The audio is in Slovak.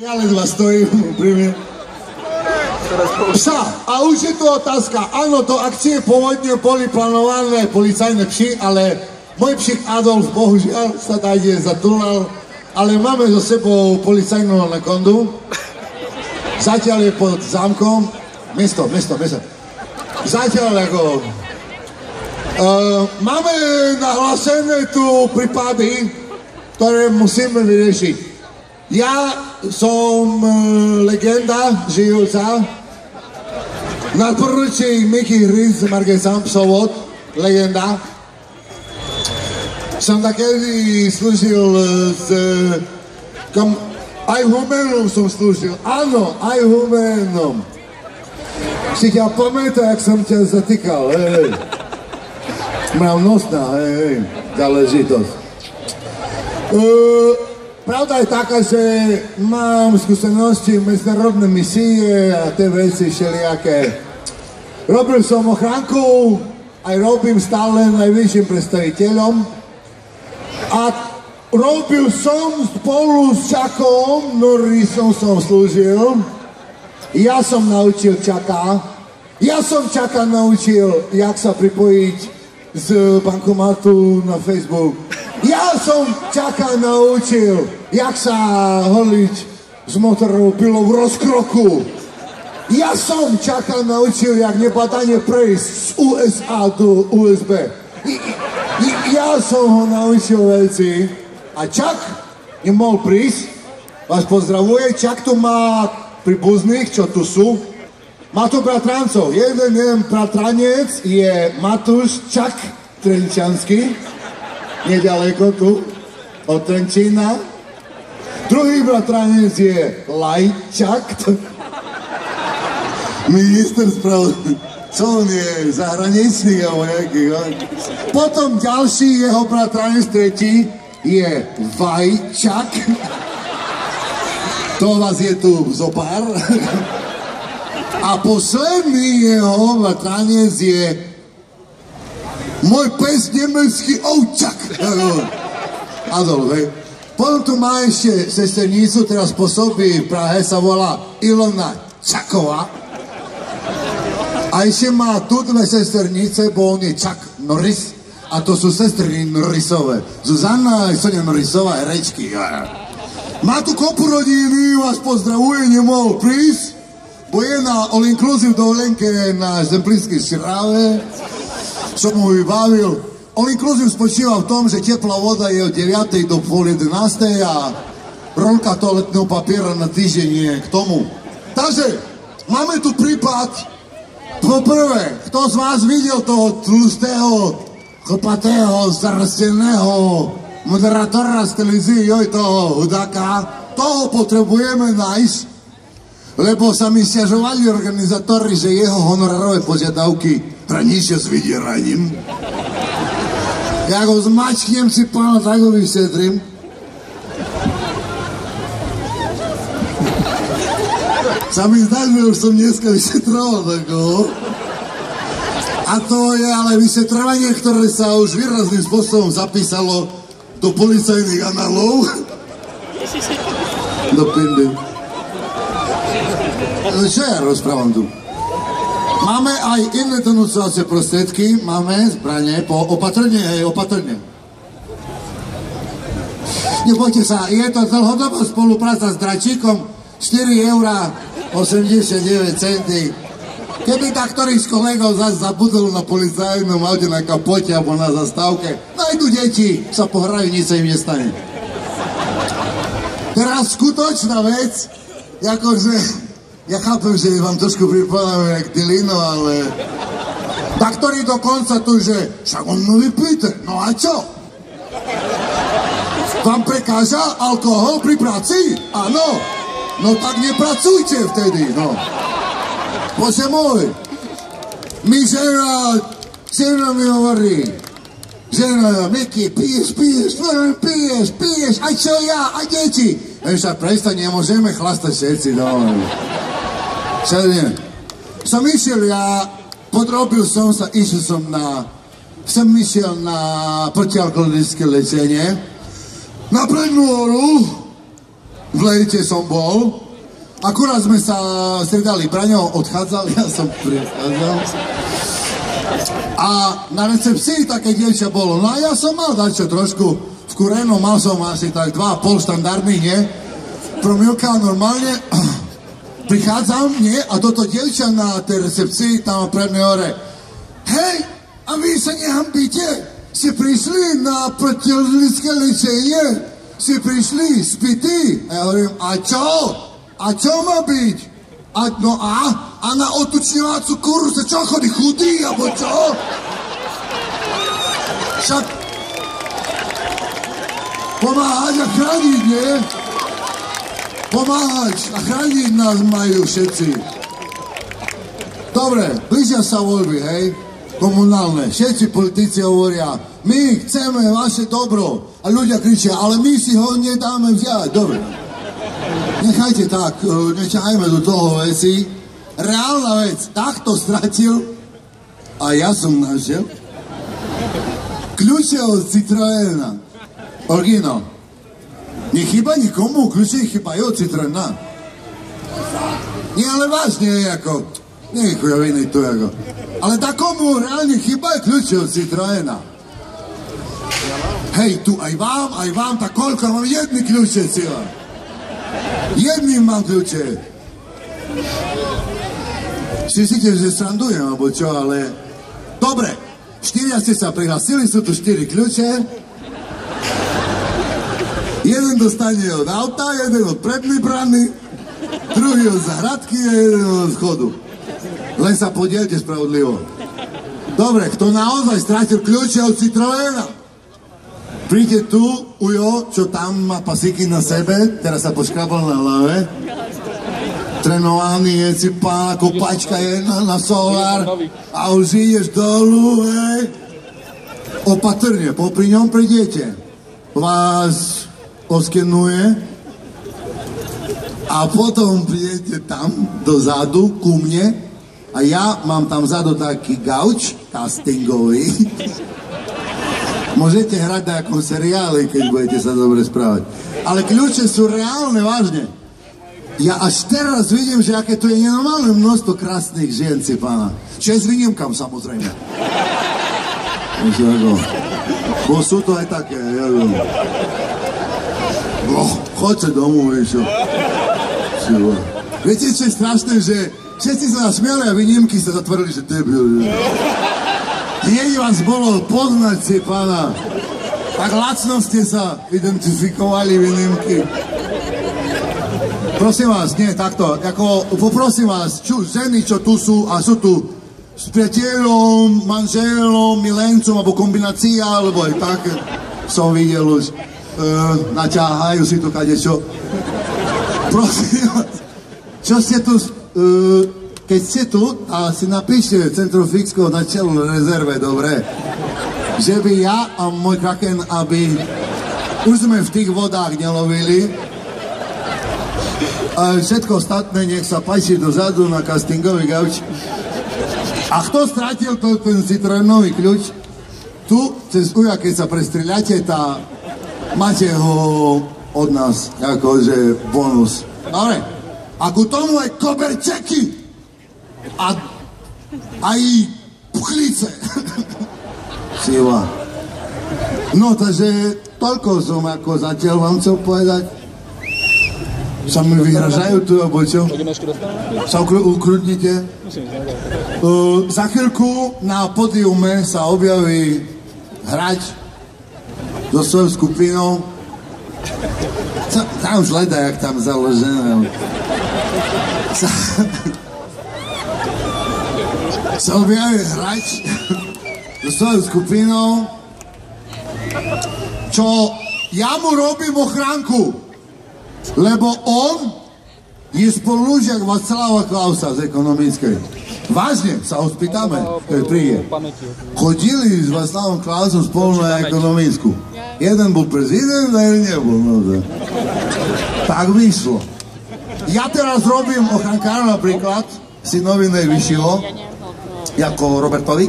Ja ledva stojím pri mne. Psa, a už je tu otázka. Áno, do akcie pôvodne boli plánované policajné psi, ale môj psík Adolf bohužiaľ sa tajde zatúlal, ale máme so sebou policajnú anakondu. Zatiaľ je pod zámkom. Mesto. Zatiaľ ako... máme nahlásené tu prípady, ktoré musíme vyriešiť. Ja som legenda žijúca. Nadporučík Mickey Hryz Margesan, psovod, legenda. Som takedy slúžil s... aj humenom som slúžil. Áno, aj humenom. Si ťa pamätá, jak som ťa zatýkal, hej. Mravnostná, hej, záležitosť. Pravda je taká, že mám skúsenosti medzinárodné misie a tie veci všelijaké. Robil som ochránku, aj robím stále najvyšším predstaviteľom. A robil som spolu s Chuckom Norrisom som slúžil. Ja som naučil Chucka. Ja som Chucka naučil, jak sa pripojiť z bankomatu na Facebook. Ja som Chucka naučil, jak sa holiť z motorov pilou v rozkroku. Ja som Chucka naučil, jak nepadanie prejsť z USA do USB. Ja som ho naučil veci. A Chuck nemohol prísť. Vás pozdravuje. Chuck tu má príbuzných, čo tu sú. Má tu bratrancov. Jeden bratranec je Matúš Chuck Trenčanský. Nedaleko tu, od Trenčína. Druhý bratranec je Lajčak, minister spravodlivosti. Co on je, zahraničný alebo nejaký? Potom ďalší jeho bratranec, tretí, je Vajčak. To vás je tu zopár. A posledný jeho bratranec je môj pes nemecký ovčak. Adolf, hej. Potom tu má ešte sesternicu, teraz pôsobí v Prahe, sa volá Ilona Čaková. A ešte má tu dve sesternice, bo on je Chuck Norris. A to sú sestry Norrisové. Zuzana a Sonia Norrisová, herečky. Má tu kopu rodiny, vás pozdravuje, nemohol prísť. Bo je na all-inclusive dovolenke na Zemplínskej Širave. Som mu vybavil. All-inclusive spočíva v tom, že teplá voda je od 9. do pol 11. a rolka toaletného papiera na týždeň je k tomu. Takže máme tu prípad. Poprvé, kto z vás videl toho tlustého, chlpatého, zarasteného moderátora z televízie, toho hudáka, toho potrebujeme nájsť, lebo sa mi sťažovali organizátori, že jeho honorárové požiadavky hraničia s vydieraním. Ja ho zmačknem si pána, tak ho vyšetrím. Sa mi zdá, že už som dneska vyšetroval takoho. A to je ale vyšetrovanie, ktoré sa už výrazným spôsobom zapísalo do policajných análov. Do pindy. Čo ja rozprávam tu? Máme aj iné donúcovacie prostriedky, máme zbranie, opatrne. Nebojte sa, je to dlhodobá spolupráca s Dračíkom, 4,89 €. Keby tak ktorý z kolegov zase zabudol na policajnom aute na kapote alebo na zastávke, nájdu deti, sa pohrajú, nič sa im nestane. Teraz skutočná vec, akože... Ja chápem, že vám trošku pripadáme jak Dilino, ale... Tak ktorý dokonca tu, že však on mu vypíte, no a čo? Vám prekáža alkohol pri práci? Áno. No tak nepracujte vtedy, no. Bože môj. Žena mi hovorí, žena, Miky, piješ, aj čo ja, aj deti. Však prestaň, nemôžeme chlastať všetci, no. Som išiel, podrobil som sa, som išiel na protialkoholické liečenie, na Prednú Horu, v Lejte som bol. Akurát sme sa stredali, Braňo odchádzal, ja som prichádzal. A na recepcii také dievča bolo. No a ja som mal dačo trošku vkúreno, mal som asi tak 2,5 štandardný, nie? Promilka normálne. Prichádzam, nie? A toto dievča na tej recepcii tam pred mňa hore. Hej, a vy sa nehambíte? Ste prišli na protilnické liečenie? Ste prišli spity? A ja hovorím, a čo? A čo má byť? A na otučňovacu kuru sa čo chodí? Chudý, alebo čo? Však pomáhať a chrániť, nie? Pomáhať a chrániť nás majú všetci. Dobre, blížia sa voľby, hej? Komunálne. Všetci politici hovoria, my chceme vaše dobro. A ľudia kričia, ale my si ho nedáme vziať. Dobre. Nechajte tak, nečajme do toho veci. Reálna vec, takto stratil a ja som našiel kľúče od Citroena. Originál. Nechýba nikomu, kľúče chýbajú od Citroena. Nie, ale vážne, ako, nie je chujoviny tu, ako. Ale takomu reálne chýbajú kľúče od Citroena. Hej, tu aj vám, tak koľko mám jedny kľúče, cieľa. Jedným mám kľúče. Myslíte, že srandujem, alebo čo, ale... Dobre, 4 ste sa prihlasili, sú tu 4 kľúče. Jeden dostane od auta, jeden od prednej brany, druhý od zahradky a jeden od schodu. Len sa podielte spravodlivo. Dobre, kto naozaj strátil kľúče od Citroena? Príďte tu, ujo, čo tam má pasíky na sebe, teraz sa poškrabal na hlave. Trénovaný je si pán, kopačka je na solár a už ideš dolu, hej. Opatrne, popri ňom prídete. Vás oskenuje a potom prídete tam dozadu ku mne a ja mám tam vzadu taký gauč castingový. Môžete hrať na akom seriáli, keď budete sa dobre správať. Ale kľúče sú reálne, vážne. Ja až teraz vidím, že aké tu je nenormálne množstvo krásnych žien, pána. Čo je s výnimkám, samozrejme. Bo sú to aj také, chodte domov, vieš čo. Viete, čo je strašné, že všetci sa nasmiali a výnimky sa zatvorili, že debil. Nie vás bolo poznať si, pána. Tak lacno ste sa identifikovali výnimky. Prosím vás, nie, takto, ako poprosím vás, ženy, čo tu sú, a sú tu s priateľom, manželom, milencom, alebo kombinácia, alebo aj tak, som videl už, naťahajú si to kadečo. Prosím vás, čo ste tu... Keď ste tu, a si napíšte Centrofixko na čelu rezerve, dobre? Že by ja a môj kraken, aby už sme v tých vodách nelovili. A všetko ostatné, nech sa páči dozadu na castingový gauč. A kto stratil ten Citroenový kľúč? Tu, cez uja, keď sa prestrieľate, máte ho od nás, akože bonus. Dobre, a ku tomu aj koberčeky. A aj puchlice. Siva. No, takže toľko som ako zatiaľ vám chcel povedať. Sa mi vyhražajú tu, alebo čo? Sa ukrutnite. Za chvíľku na pódiume sa objaví hráč so svojou skupinou. Tam už leda, jak tam založené. Sa objaví hráč so svojou skupinou, čo ja mu robím ochránku, lebo on je spolužiak Václava Klausa z ekonomickej. Vážne, sa ho spýtame, keď príde. Chodili s Václavom Klausom spolu na ekonomickú. Jeden bol prezident, a jeden nebol. No, tak vyšlo. Ja teraz robím ochrankára napríklad, synovi Nejvyššieho, ako Robertovi.